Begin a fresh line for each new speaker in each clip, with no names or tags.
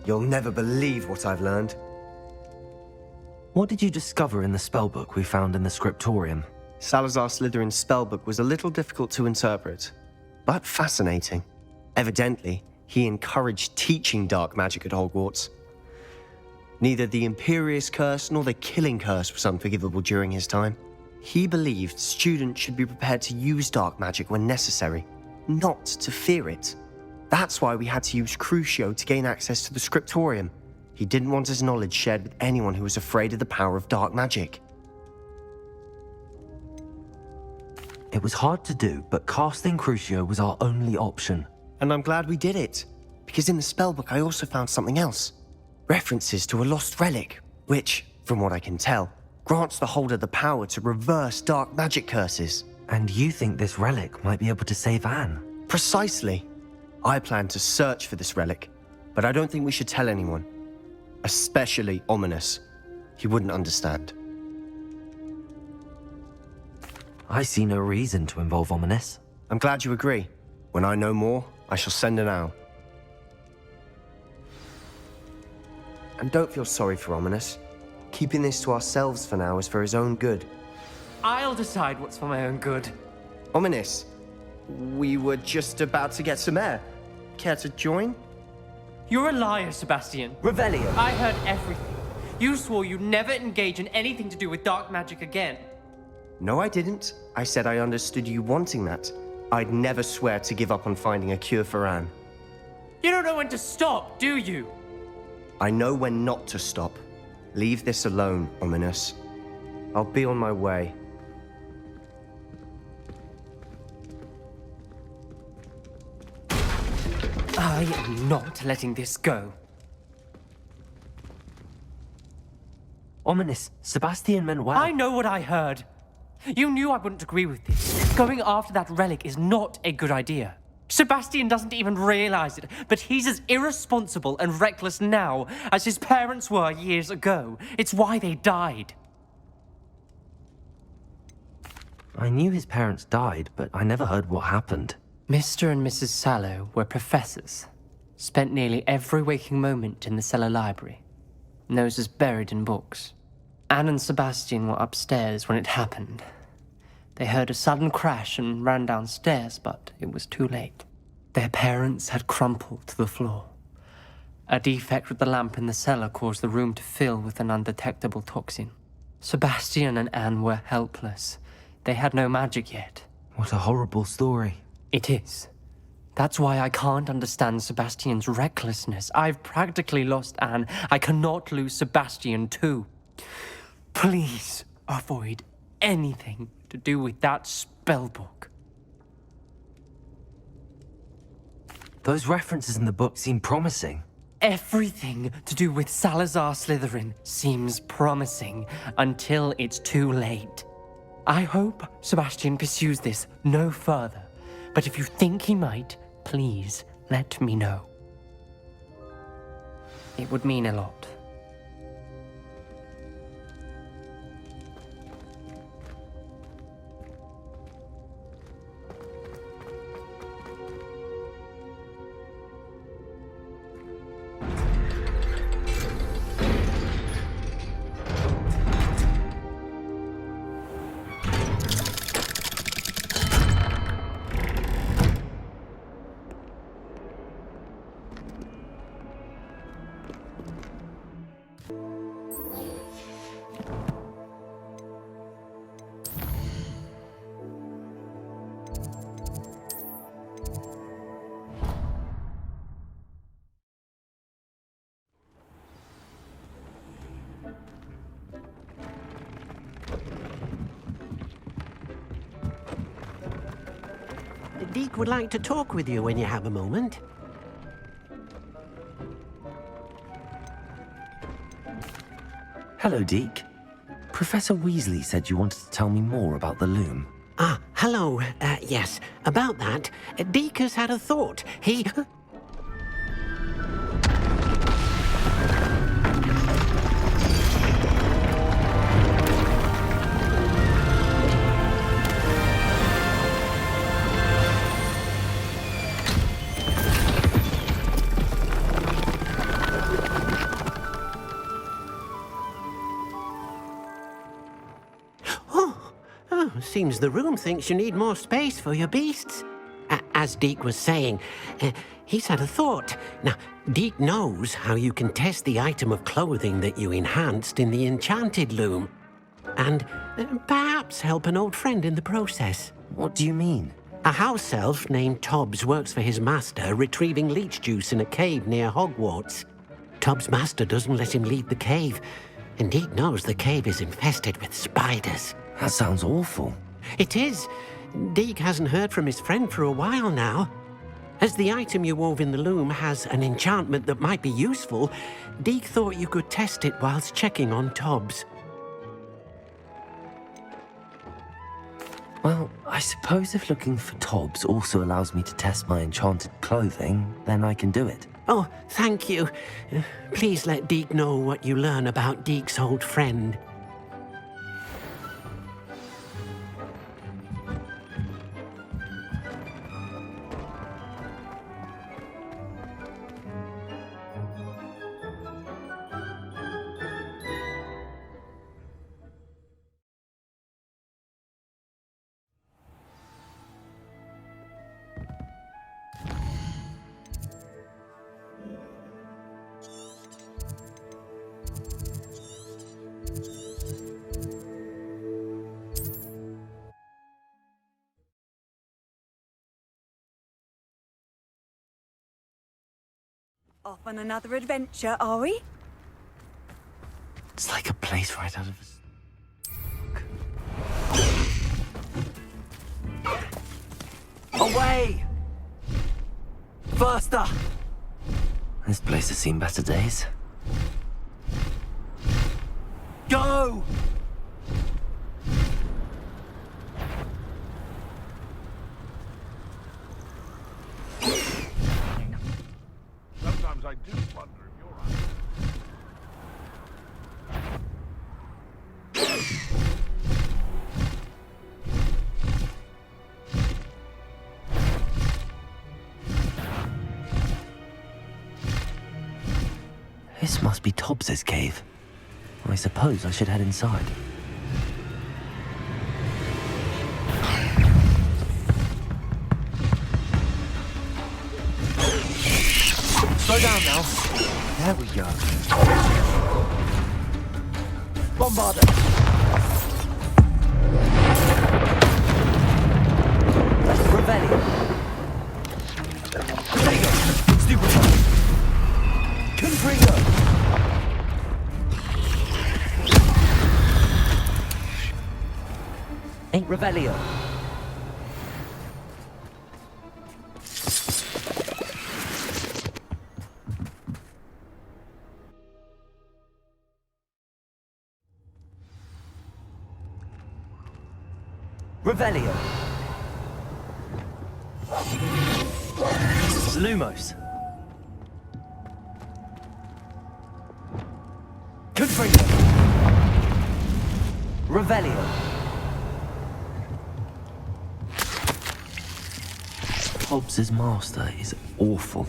You'll never believe what I've learned.
What did you discover in the spellbook we found in the scriptorium?
Salazar Slytherin's spellbook was a little difficult to interpret, but fascinating. Evidently, he encouraged teaching dark magic at Hogwarts. Neither the Imperious Curse nor the Killing Curse was unforgivable during his time. He believed students should be prepared to use dark magic when necessary, not to fear it. That's why we had to use Crucio to gain access to the scriptorium. He didn't want his knowledge shared with anyone who was afraid of the power of dark magic.
It was hard to do, but casting Crucio was our only option.
And I'm glad we did it, because in the spellbook I also found something else. References to a lost relic, which, from what I can tell, grants the holder the power to reverse dark magic curses.
And you think this relic might be able to save Anne?
Precisely. I plan to search for this relic, but I don't think we should tell anyone. Especially Ominis. He wouldn't understand.
I see no reason to involve Ominis.
I'm glad you agree. When I know more, I shall send an owl. And don't feel sorry for Ominis. Keeping this to ourselves for now is for his own good.
I'll decide what's for my own good.
Ominis, we were just about to get some air. Care to join?
You're a liar, Sebastian.
Revelio!
I heard everything. You swore you'd never engage in anything to do with dark magic again.
No, I didn't. I said I understood you wanting that. I'd never swear to give up on finding a cure for Anne.
You don't know when to stop, do you?
I know when not to stop. Leave this alone, Ominis. I'll be on my way.
I am not letting this go.
Ominis, Sebastian meant well.
I know what I heard. You knew I wouldn't agree with this. Going after that relic is not a good idea. Sebastian doesn't even realize it, but he's as irresponsible and reckless now as his parents were years ago. It's why they died.
I knew his parents died, but I never heard what happened.
Mr. and Mrs. Sallow were professors. Spent nearly every waking moment in the cellar library. Noses buried in books. Anne and Sebastian were upstairs when it happened. They heard a sudden crash and ran downstairs, but it was too late. Their parents had crumpled to the floor. A defect with the lamp in the cellar caused the room to fill with an undetectable toxin. Sebastian and Anne were helpless. They had no magic yet.
What a horrible story.
It is. That's why I can't understand Sebastian's recklessness. I've practically lost Anne. I cannot lose Sebastian too. Please avoid anything to do with that spellbook.
Those references in the book seem promising.
Everything to do with Salazar Slytherin seems promising until it's too late. I hope Sebastian pursues this no further, but if you think he might, please let me know. It would mean a lot.
Deek would like to talk with you when you have a moment.
Hello, Deek. Professor Weasley said you wanted to tell me more about the loom.
Ah, hello. Yes, about that. Deek has had a thought. He... seems the room thinks you need more space for your beasts. As Deek was saying, he's had a thought. Now, Deek knows how you can test the item of clothing that you enhanced in the enchanted loom. And perhaps help an old friend in the process.
What do you mean?
A house elf named Tobbs works for his master, retrieving leech juice in a cave near Hogwarts. Tobbs' master doesn't let him leave the cave, and Deek knows the cave is infested with spiders.
That sounds awful.
It is. Deek hasn't heard from his friend for a while now. As the item you wove in the loom has an enchantment that might be useful, Deek thought you could test it whilst checking on Tobbs.
Well, I suppose if looking for Tobbs also allows me to test my enchanted clothing, then I can do it.
Oh, thank you. Please let Deek know what you learn about Deek's old friend.
Off on another adventure, are we?
It's like a place right out of a... Away! Faster! This place has seen better days. Go!
Sometimes I do wonder if you're right.
This must be Tobbs's cave. I suppose I should head inside.
Slow down now. There we go. Bombarder.
Revelio.
Prego. Stupefy. Confringo.
Revelio. Revelio.
Lumos. Confringo.
Revelio. Tobbs's master is awful.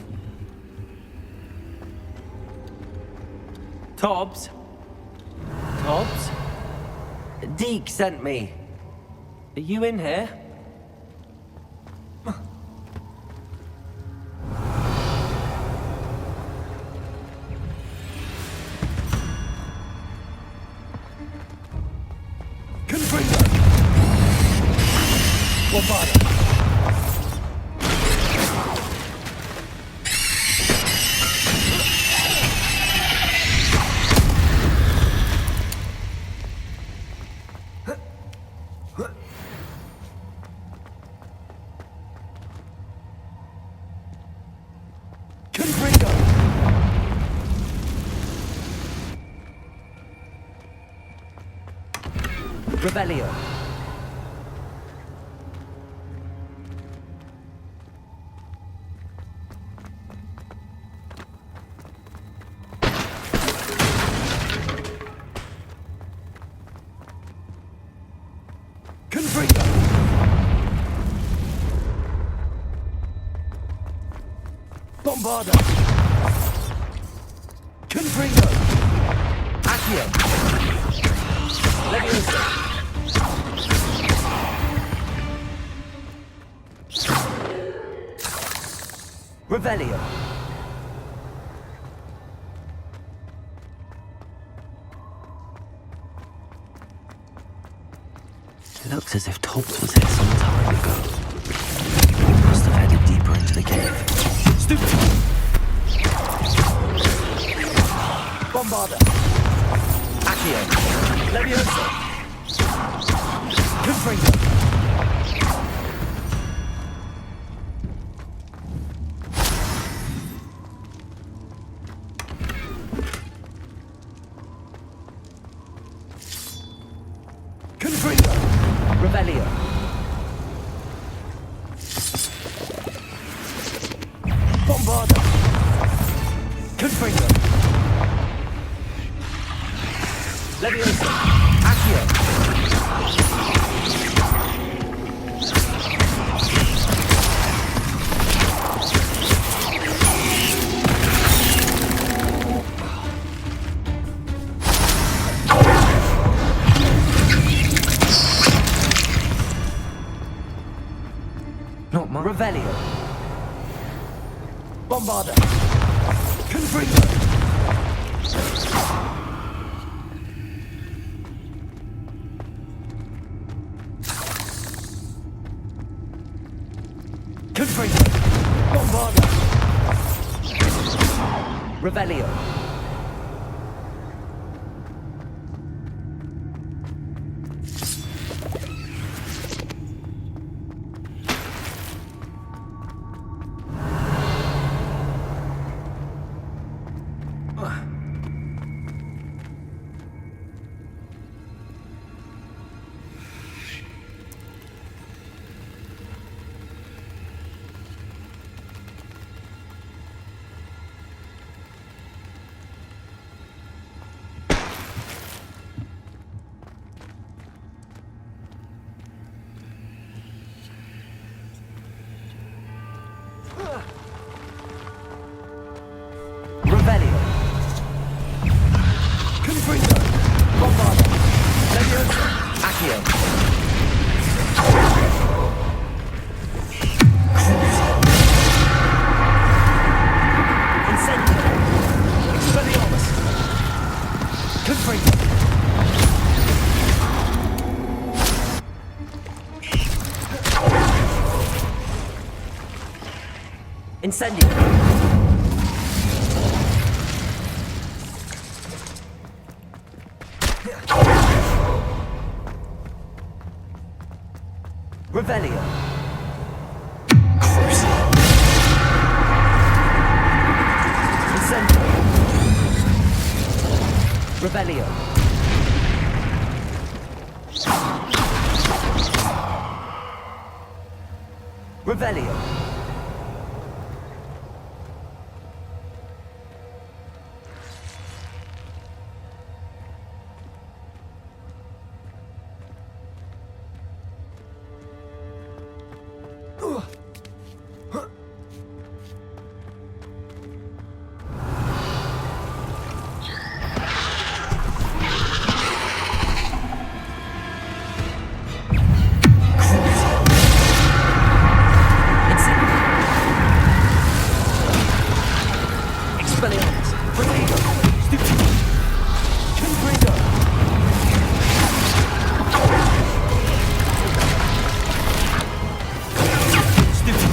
Tobbs? Tobbs? Deek sent me. Are you in here?
Confringo. Bombarder.
Revelio.
Confringo. Bombarder. Confringo. Accio. Leviosa.
Revelio. It looks as if Tobbs was here some time ago. He must have headed deeper into the cave. Stupid! Bombarda! Accio! Leviosa! Confringo! Confringo! Revelio! Bombarda! Confringo! Leviosa! Accio! Not mine. Revelio! Bombarda! Confringo! Confringo! Bombarda! Revelio! Revelio! Confringo! Bombarda! Leviosa! Accio! Incendio! Expelliarmus! Confringo! Incendio! Revelio! Incendio! Revelio! Revelio! Expelliarmus! Revelio! Stupid! Confringo! Stupid!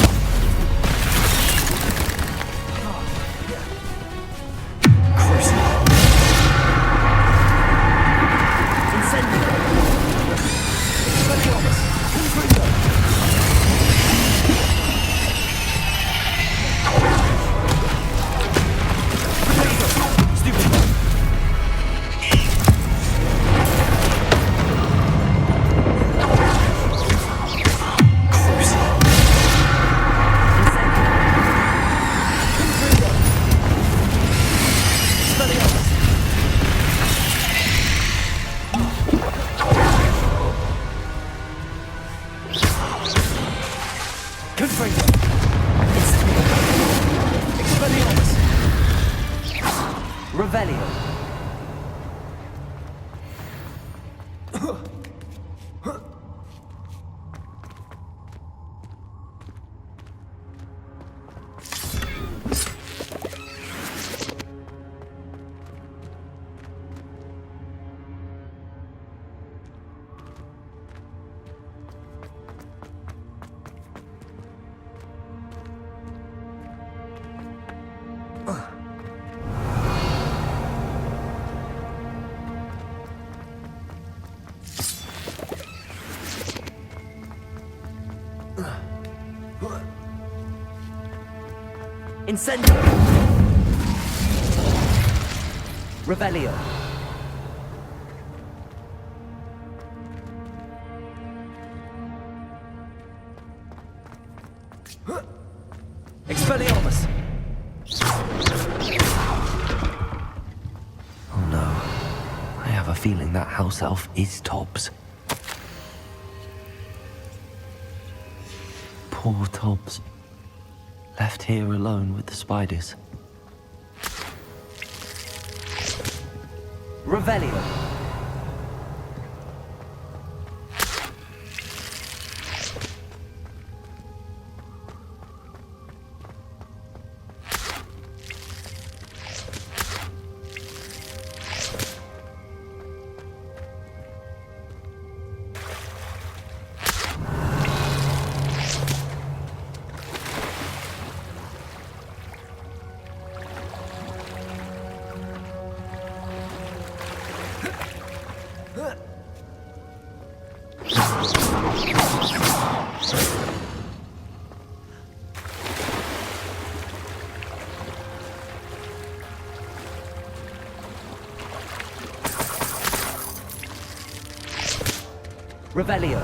Crucible! Incendio! Expelliarmus! Confringo! Confringo! Expelliarmus! Revelio! Incendio! Revelio! Expelliarmus! Oh no. I have a feeling that house elf is Tobbs. Poor Tobbs. Left here alone with the spiders. Revelio! Revelio.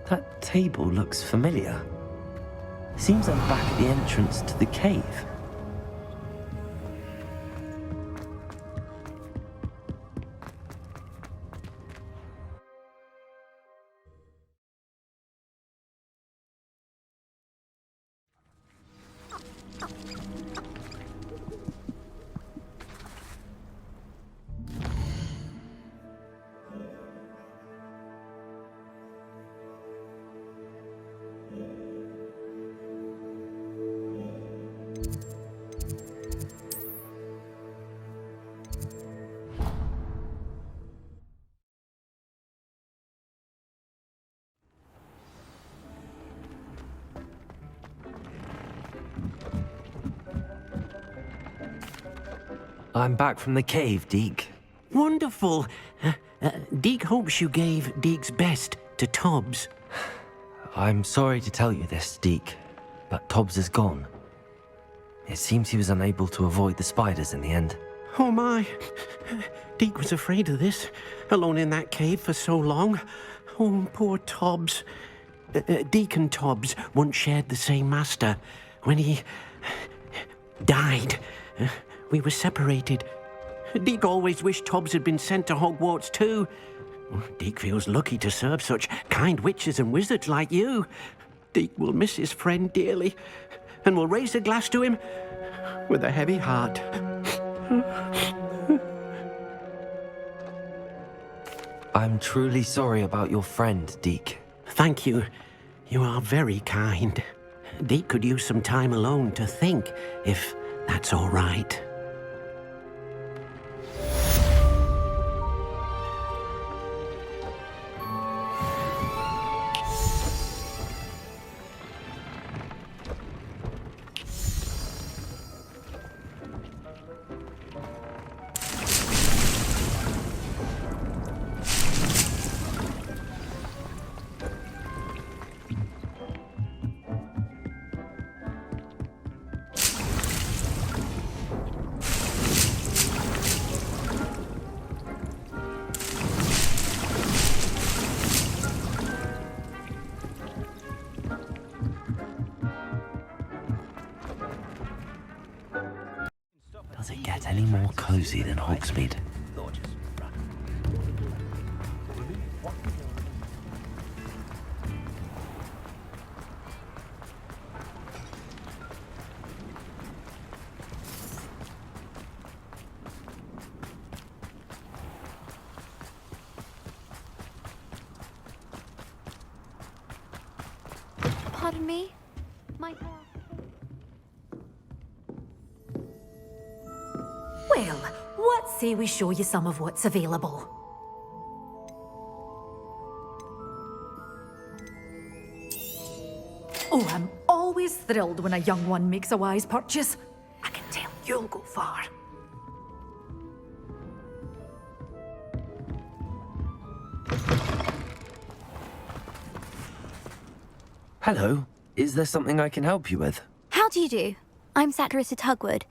That table looks familiar. Seems I'm back at the entrance to the cave. I'm back from the cave, Deek.
Wonderful. Deek hopes you gave Deek's best to Tobbs.
I'm sorry to tell you this, Deek, but Tobbs is gone. It seems he was unable to avoid the spiders in the end.
Oh my. Deek was afraid of this, alone in that cave for so long. Oh, poor Tobbs. Deek and Tobbs once shared the same master. When he died, we were separated. Deek always wished Tobbs had been sent to Hogwarts too. Deek feels lucky to serve such kind witches and wizards like you. Deek will miss his friend dearly, and will raise a glass to him with a heavy heart.
I'm truly sorry about your friend, Deek.
Thank you. You are very kind. Deek could use some time alone to think, if that's all right.
Does it get any more cozy than Hogsmeade?
Pardon me? Might I ask?
Well, what say we show you some of what's available? Oh, I'm always thrilled when a young one makes a wise purchase. I can tell you'll go far.
Hello. Is there something I can help you with?
How do you do? I'm Sacharissa Tugwood,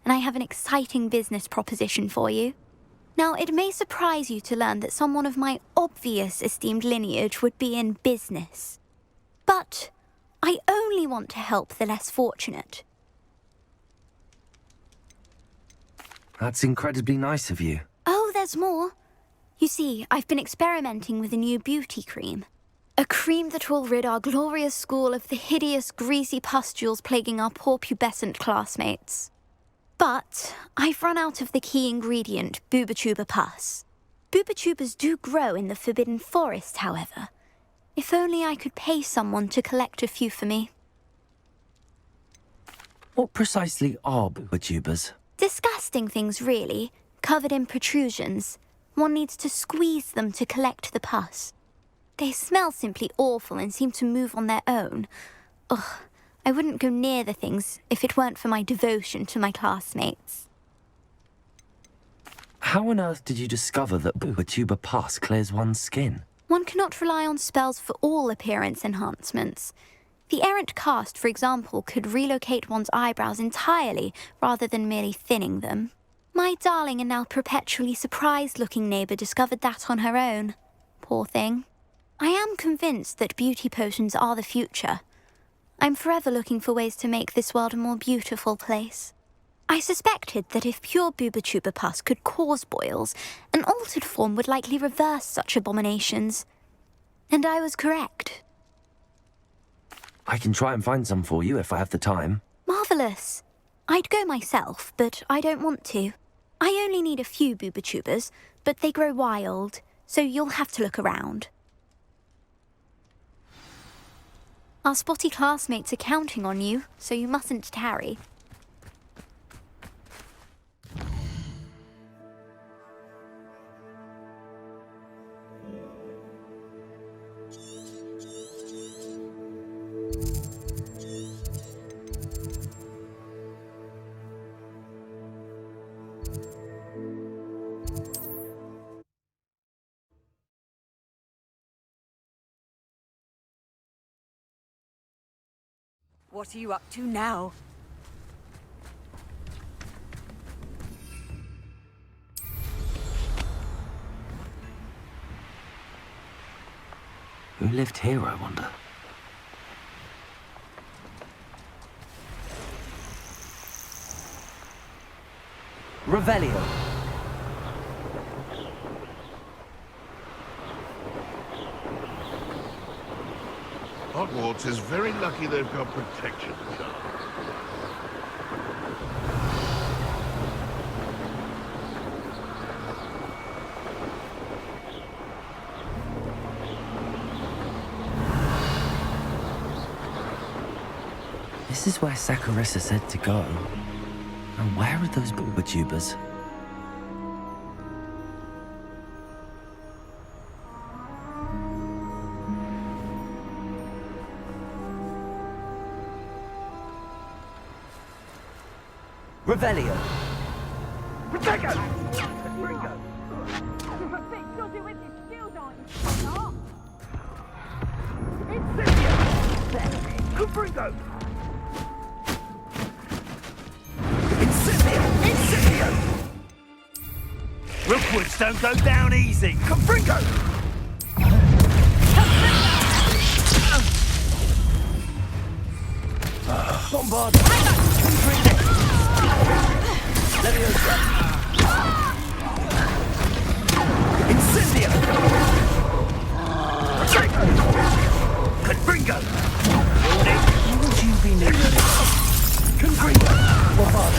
and I have an exciting business proposition for you. Now, it may surprise you to learn that someone of my obvious esteemed lineage would be in business. But I only want to help the less fortunate.
That's incredibly nice of you.
Oh, there's more. You see, I've been experimenting with a new beauty cream. A cream that will rid our glorious school of the hideous, greasy pustules plaguing our poor pubescent classmates. But I've run out of the key ingredient, bubotuber pus. Bubotubers do grow in the Forbidden Forest, however. If only I could pay someone to collect a few for me.
What precisely are bubotubers?
Disgusting things, really, covered in protrusions. One needs to squeeze them to collect the pus. They smell simply awful and seem to move on their own. Ugh, I wouldn't go near the things if it weren't for my devotion to my classmates.
How on earth did you discover that bubotuber pus clears one's skin?
One cannot rely on spells for all appearance enhancements. The errant cast, for example, could relocate one's eyebrows entirely rather than merely thinning them. My darling and now perpetually surprised-looking neighbour discovered that on her own. Poor thing. I am convinced that beauty potions are the future. I'm forever looking for ways to make this world a more beautiful place. I suspected that if pure bubotuber pus could cause boils, an altered form would likely reverse such abominations. And I was correct.
I can try and find some for you if I have the time.
Marvellous. I'd go myself, but I don't want to. I only need a few bubotubers, but they grow wild, so you'll have to look around. Our spotty classmates are counting on you, so you mustn't tarry.
What are you up to now?
Who lived here, I wonder? Revelio.
Hogwarts is very lucky they've got protection.
This is where Sacharissa said to go. And where are those bubotubers? Revelio.
Protego!
You're a bit dodgy with your shield, aren't you?
Incendio! Confringo!
Incendio! Rookwoods don't go down easy.
Confringo!
Bombard! Incendio! Confringo! What would you be needing? Confringo! Bombard!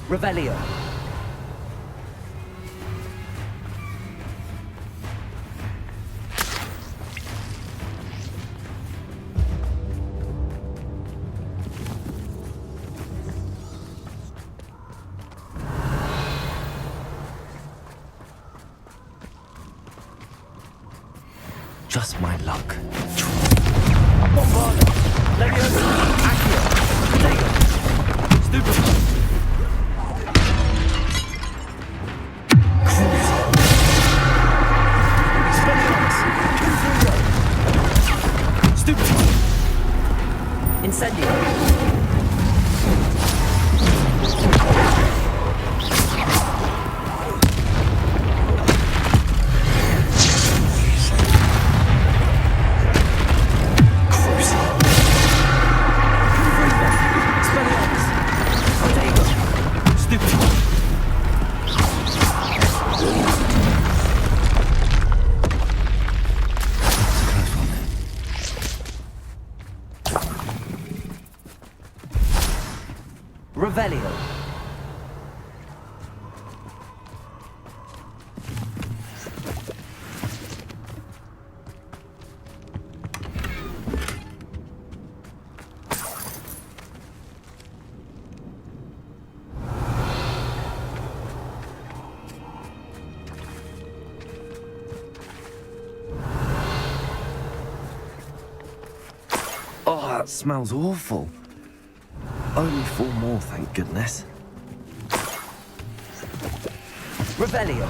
Revelio. Just my luck.
Bombard! Leviosa! Accio! Potato! Stupid! Expelliarmus! Confundo! Stupid! Incendio!
Revelio. Oh, that smells awful. Only 4 more, thank goodness. Revelio.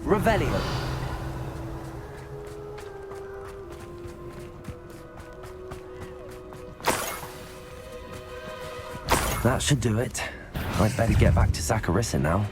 Revelio. That should do it. I'd better get back to Sacharissa now.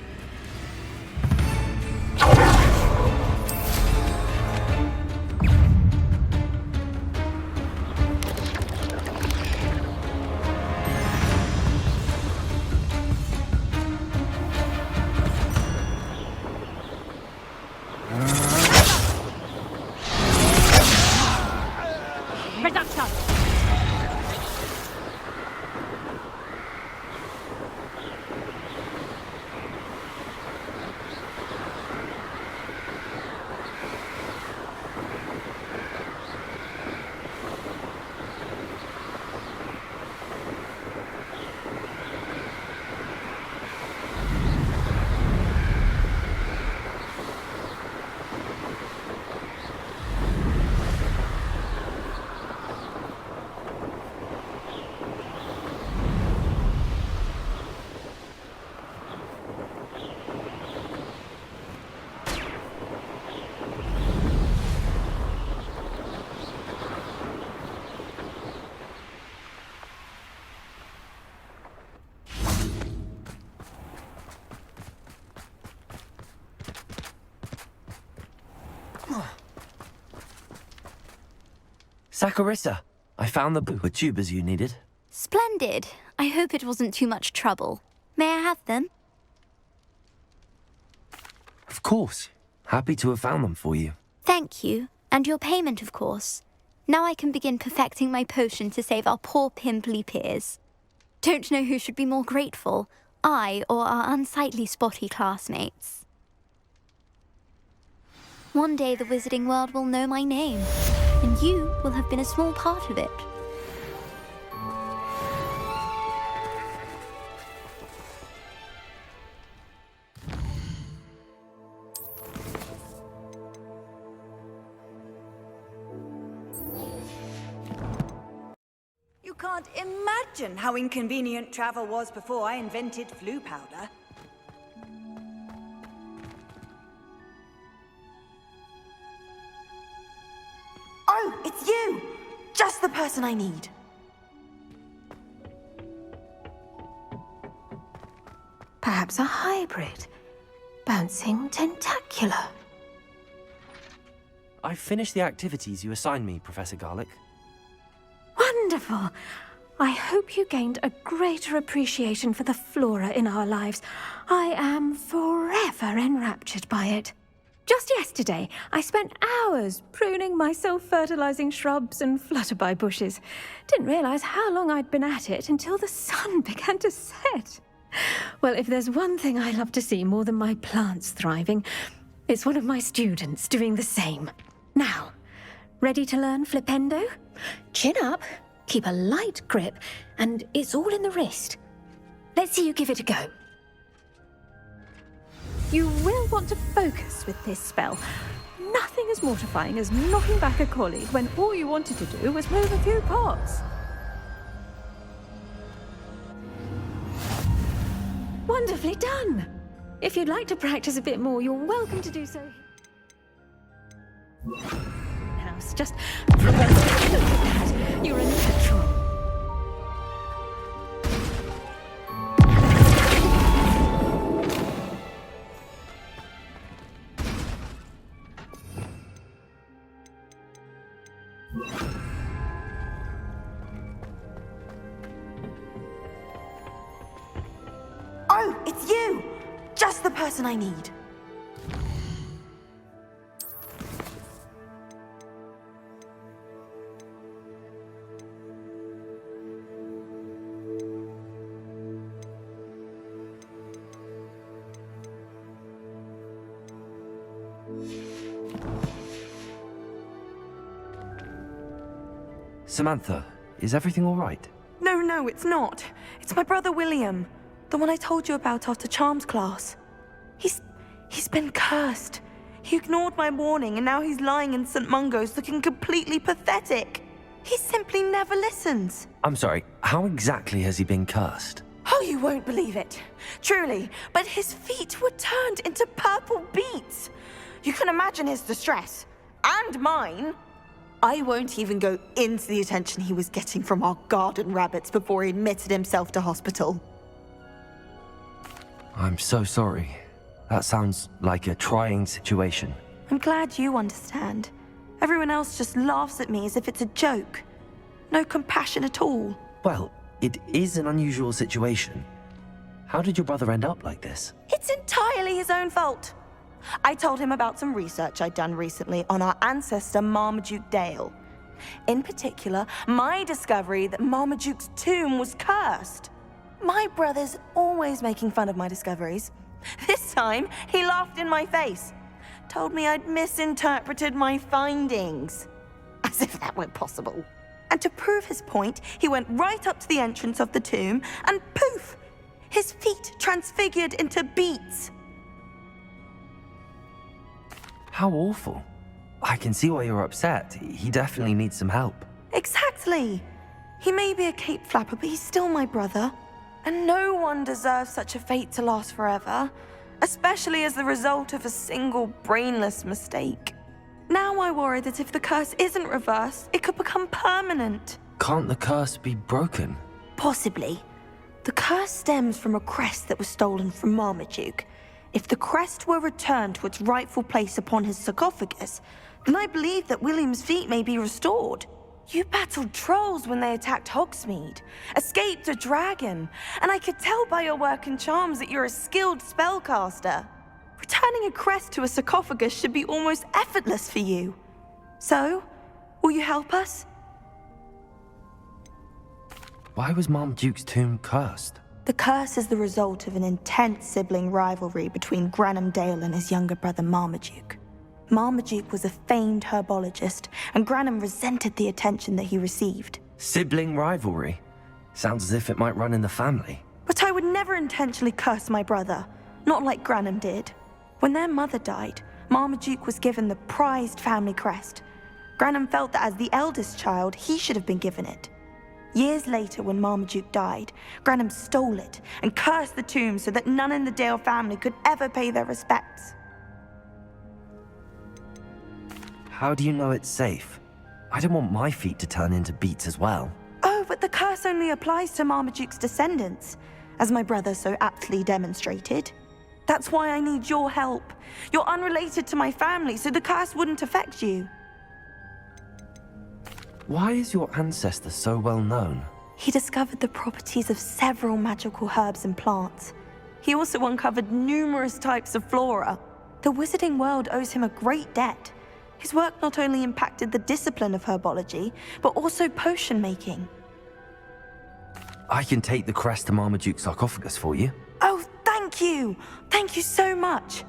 Sacharissa, I found the bubotubers you needed.
Splendid. I hope it wasn't too much trouble. May I have them?
Of course. Happy to have found them for you.
Thank you. And your payment, of course. Now I can begin perfecting my potion to save our poor pimply peers. Don't know who should be more grateful, I or our unsightly spotty classmates. One day the wizarding world will know my name, and you will have been a small part of it.
You can't imagine how inconvenient travel was before I invented flu powder.
Oh, it's you! Just the person I need.
Perhaps a hybrid. Bouncing tentacular.
I've finished the activities you assigned me, Professor Garlick.
Wonderful! I hope you gained a greater appreciation for the flora in our lives. I am forever enraptured by it. Just yesterday, I spent hours pruning my self-fertilizing shrubs and flutterby bushes. Didn't realize how long I'd been at it until the sun began to set. Well, if there's one thing I love to see more than my plants thriving, it's one of my students doing the same. Now, ready to learn Flipendo? Chin up, keep a light grip, and it's all in the wrist. Let's see you give it a go. You will want to focus with this spell. Nothing as mortifying as knocking back a colleague when all you wanted to do was move a few pots. Wonderfully done! If you'd like to practice a bit more, you're welcome to do so. Now, just for a moment, look at that. You're a natural.
Oh, it's you! Just the person I need.
Samantha, is everything all right?
No, it's not. It's my brother William. The one I told you about after Charms class. He's been cursed. He ignored my warning and now he's lying in St. Mungo's looking completely pathetic. He simply never listens.
I'm sorry, how exactly has he been cursed?
Oh, you won't believe it. Truly, but his feet were turned into purple beets. You can imagine his distress. And mine. I won't even go into the attention he was getting from our garden rabbits before he admitted himself to hospital.
I'm so sorry. That sounds like a trying situation.
I'm glad you understand. Everyone else just laughs at me as if it's a joke. No compassion at all.
Well, it is an unusual situation. How did your brother end up like this?
It's entirely his own fault. I told him about some research I'd done recently on our ancestor Marmaduke Dale. In particular, my discovery that Marmaduke's tomb was cursed. My brother's always making fun of my discoveries. This time, he laughed in my face. Told me I'd misinterpreted my findings. As if that were possible. And to prove his point, he went right up to the entrance of the tomb and poof! His feet transfigured into beets.
How awful. I can see why you're upset. He definitely needs some help.
Exactly. He may be a cape flapper, but he's still my brother. And no one deserves such a fate to last forever, especially as the result of a single brainless mistake. Now I worry that if the curse isn't reversed, it could become permanent.
Can't the curse be broken?
Possibly. The curse stems from a crest that was stolen from Marmaduke. If the crest were returned to its rightful place upon his sarcophagus, then I believe that William's feet may be restored. You battled trolls when they attacked Hogsmeade, escaped a dragon, and I could tell by your work and charms that you're a skilled spellcaster. Returning a crest to a sarcophagus should be almost effortless for you. So, will you help us?
Why was Marmaduke's tomb cursed?
The curse is the result of an intense sibling rivalry between Granham Dale and his younger brother Marmaduke. Marmaduke was a famed herbologist, and Granham resented the attention that he received.
Sibling rivalry? Sounds as if it might run in the family.
But I would never intentionally curse my brother, not like Granham did. When their mother died, Marmaduke was given the prized family crest. Granham felt that as the eldest child, he should have been given it. Years later, when Marmaduke died, Granham stole it and cursed the tomb so that none in the Dale family could ever pay their respects.
How do you know it's safe? I don't want my feet to turn into beets as well.
Oh, but the curse only applies to Marmaduke's descendants. as my brother so aptly demonstrated. That's why I need your help. You're unrelated to my family, so the curse wouldn't affect you.
Why is your ancestor so well known?
He discovered the properties of several magical herbs and plants. He also uncovered numerous types of flora. The wizarding world owes him a great debt. His work not only impacted the discipline of herbology, but also potion making.
I can take the crest to Marmaduke's sarcophagus for you.
Oh, thank you! Thank you so much!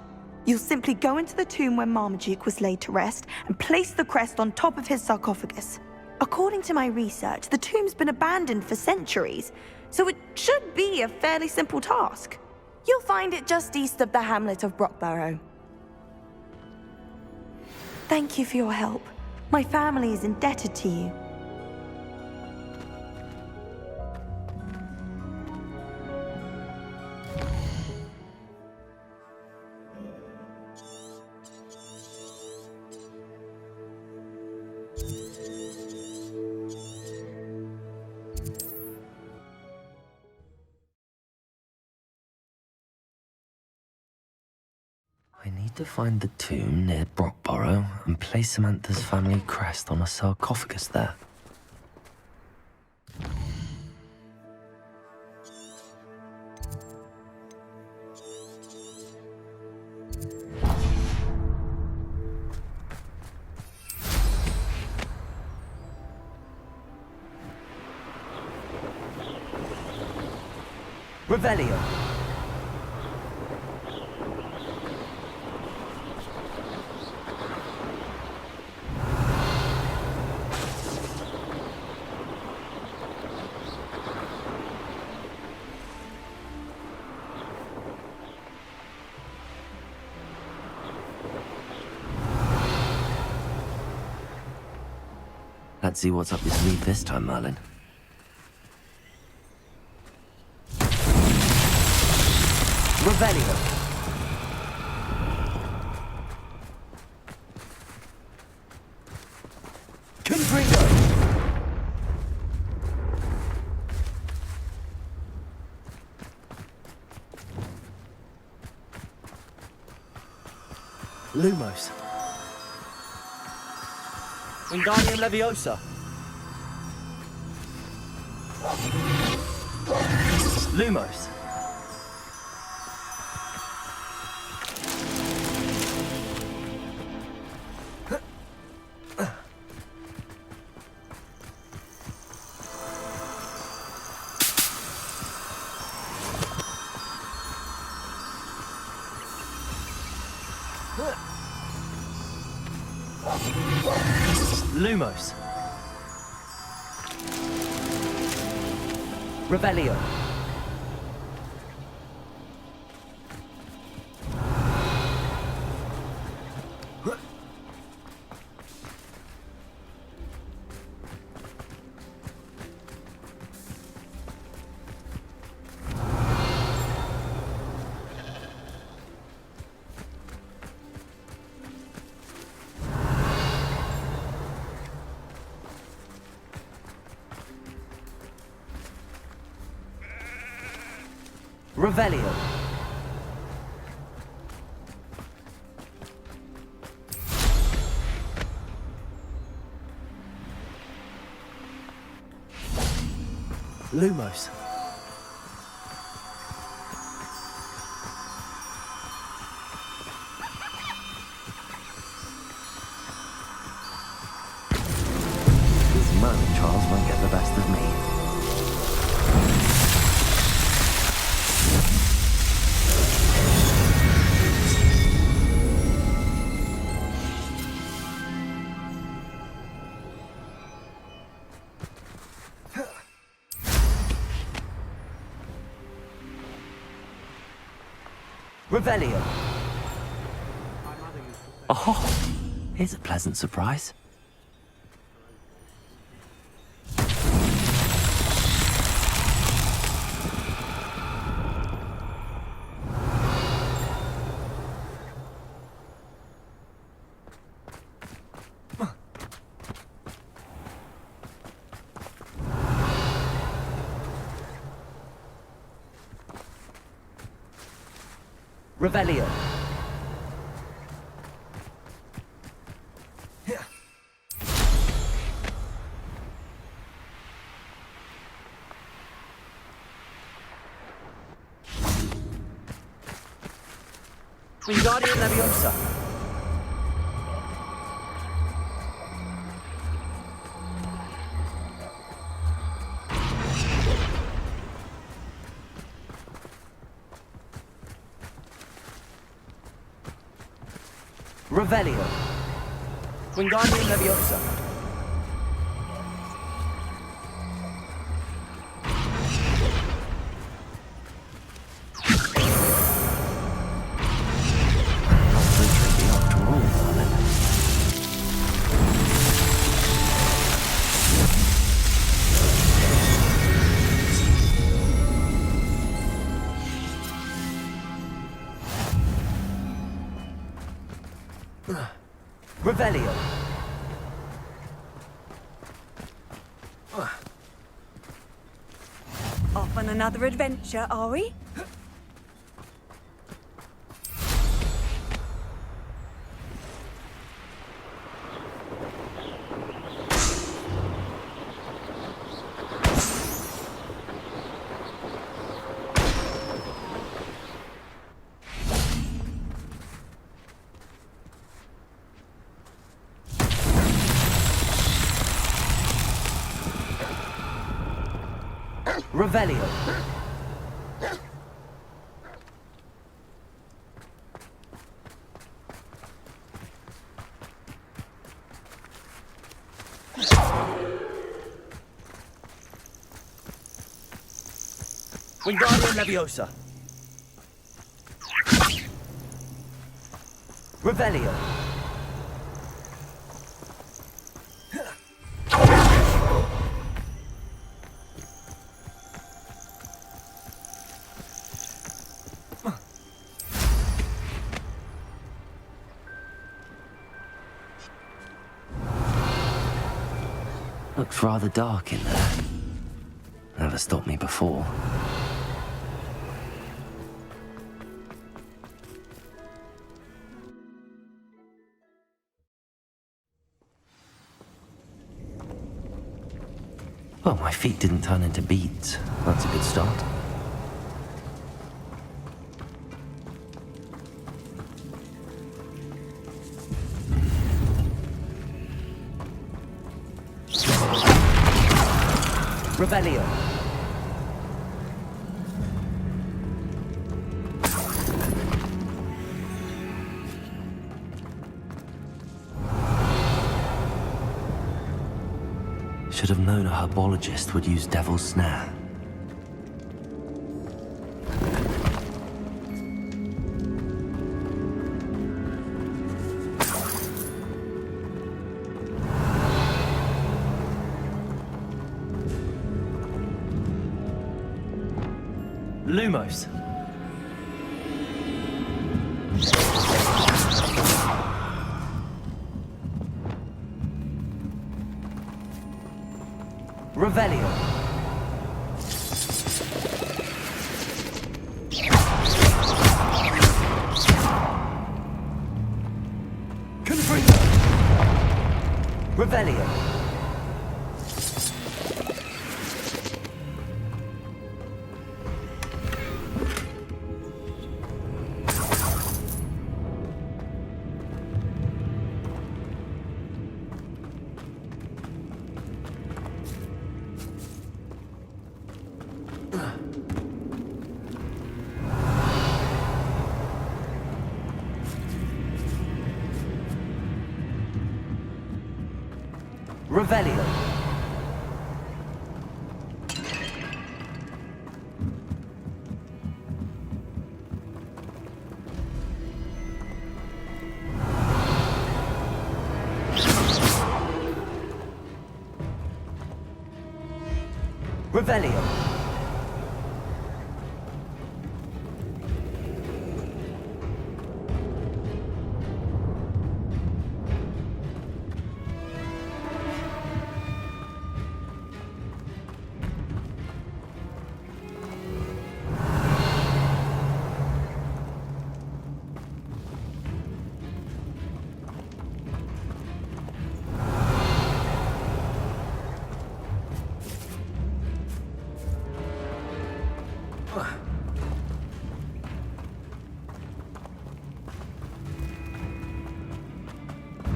You'll simply go into the tomb where Marmaduke was laid to rest and place the crest on top of his sarcophagus. According to my research, the tomb's been abandoned for centuries, so it should be a fairly simple task. You'll find it just east of the hamlet of Brockborough. Thank you for your help. My family is indebted to you.
I need to find the tomb near Brockborough and place Samantha's family crest on a sarcophagus there.
Revelio.
Let's see what's up your sleeve this time, Merlin.
Revelio. Confringo. Lumos. Wingardium Leviosa. Lumos. Lumos. Revelio. Revelio. Lumos.
These Merlin trials won't get the best of me.
Revelio.
Oh, here's a pleasant surprise.
Revelio. Wingardium Leviosa. Revelio. Wingardium Leviosa. Revelio.
Off on another adventure, are we?
Revelio. Wingardium Leviosa. Revelio.
Looks rather dark in there. Never stopped me before. Well, my feet didn't turn into beads. That's a good start.
Revelio.
Should have known a herbologist would use Devil's Snare.
Lumos. Revelio. Confringo. Revelio. Revelio. Revelio.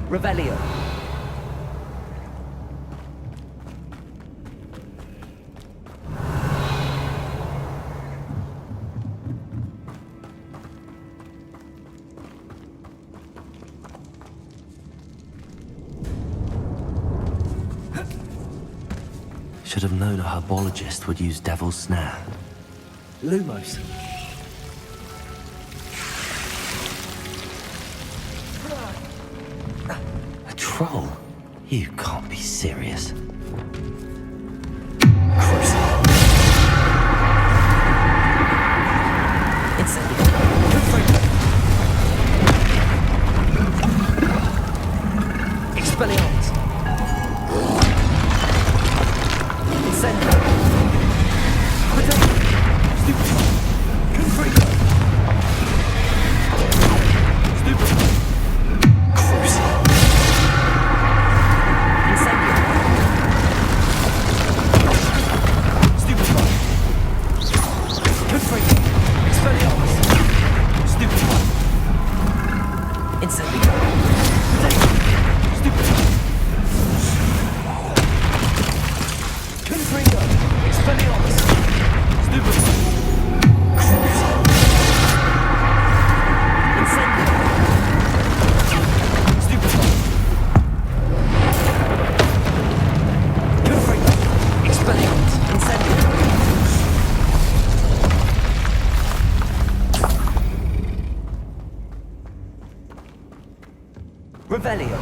Revelio.
Should have known a herbologist would use Devil's Snare.
Lumos.
A troll? You can't be serious.
Expelliarmus. Incendio. Stupefy. Confringo. Stupefy. Crucible. Incendio. Stupefy. Confringo. Expelliarmus. Stupefy. Incendio. Stupefy. Confringo. Expelliarmus. Stupefy. Incendio. Stupefy. Confringo. Expelliarmus. Incendio. Revelio.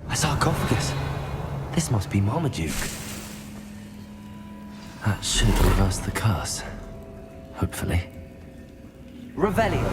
A sarcophagus. This must be Marmaduke. That should reverse the curse. Hopefully.
Revelio.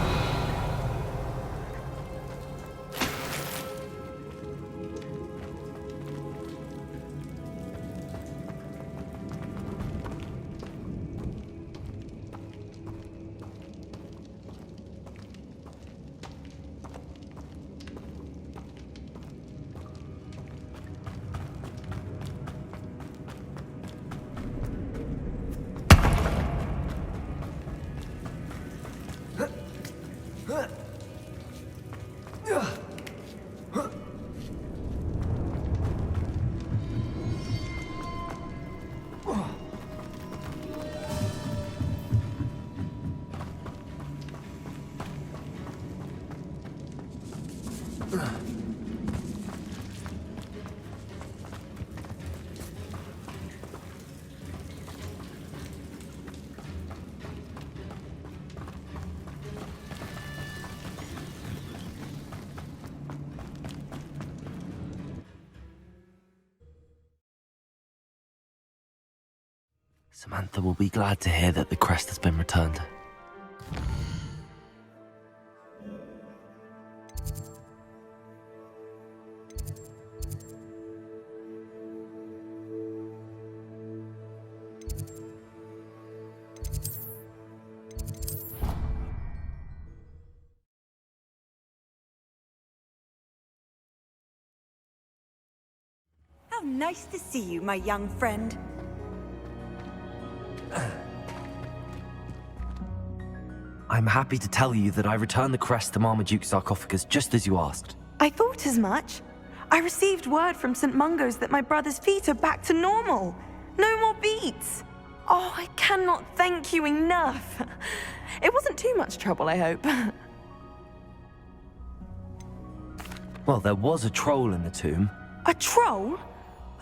Samantha will be glad to hear that the crest has been returned.
How nice to see you, my young friend.
I'm happy to tell you that I returned the crest to Marmaduke's sarcophagus just as you asked.
I thought as much. I received word from St. Mungo's that my brother's feet are back to normal. No more beats. Oh, I cannot thank you enough. It wasn't too much trouble, I hope.
Well, there was a troll in the tomb.
A troll?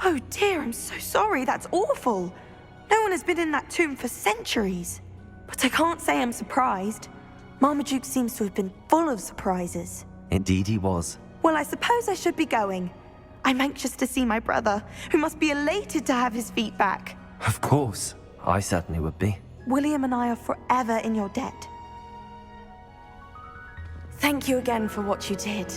Oh dear, I'm so sorry. That's awful. No one has been in that tomb for centuries. But I can't say I'm surprised. Marmaduke seems to have been full of surprises.
Indeed he was.
Well, I suppose I should be going. I'm anxious to see my brother, who must be elated to have his feet back.
Of course. I certainly would be.
William and I are forever in your debt. Thank you again for what you did.